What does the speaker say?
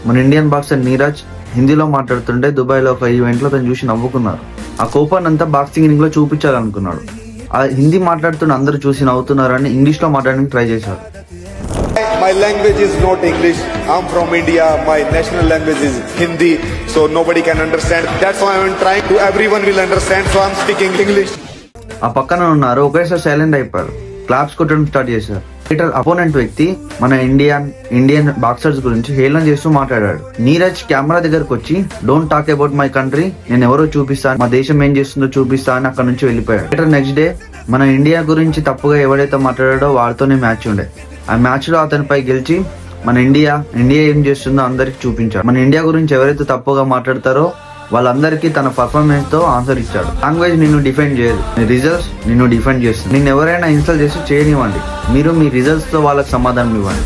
మన Indian boxer Neeraj హిందీలో మాట్లాడుతుంటే దుబాయ్లో ఒక ఈవెంట్లో తను చూసి నవ్వుకున్నారు. ఆ కోపాన్ని అంతా బాక్సింగ్ ఇన్నింగ్ లో చూపించాలనుకున్నాడు. ఆ హిందీ మాట్లాడుతున్న అందరూ చూసి నవ్వుతున్నారని ఇంగ్లీష్ లో మాట్లాడడానికి ట్రై చేశారు. My language is not English. I'm from India. My national language is Hindi. So nobody can understand. That's why I'm trying to everyone will understand. So I'm speaking English. ఆ పక్కన ఉన్నారు ఒకేసారి silent అయిపోయారు. Claps కొట్టడం start చేశారు. Litre opponent వ్యక్తి మన Indian boxers గురించి హేళన చేస్తూ మాట్లాడాడు. నీరజ్ కెమెరా దగ్గరకు వచ్చి don't talk about my country, నేను ఎవరో చూపిస్తాను, మా దేశం ఏం చేస్తుందో చూపిస్తా అని అక్కడ నుంచి వెళ్ళిపోయాడు. లీటర్ నెక్స్ట్ డే మన ఇండియా గురించి తప్పుగా ఎవరైతే మాట్లాడాడో వాళ్ళతోనే మ్యాచ్ ఉండే. ఆ మ్యాచ్ లో అతనిపై గెలిచి మన ఇండియా ఏం చేస్తుందో అందరికి చూపించాడు. మన ఇండియా గురించి ఎవరైతే తప్పుగా మాట్లాడతారో వాళ్ళందరికీ తన పర్ఫార్మెన్స్ తో ఆన్సర్ ఇచ్చాడు. లాంగ్వేజ్ నిన్ను డిఫెండ్ చేయదు, నీ రిజల్ట్స్ నిన్ను డిఫెండ్ చేస్తుంది. నిన్ను ఎవరైనా ఇన్సల్ట్ చేసి చేయనివ్వండి, మీరు మీ రిజల్ట్స్ తో వాళ్ళకి సమాధానం ఇవ్వండి.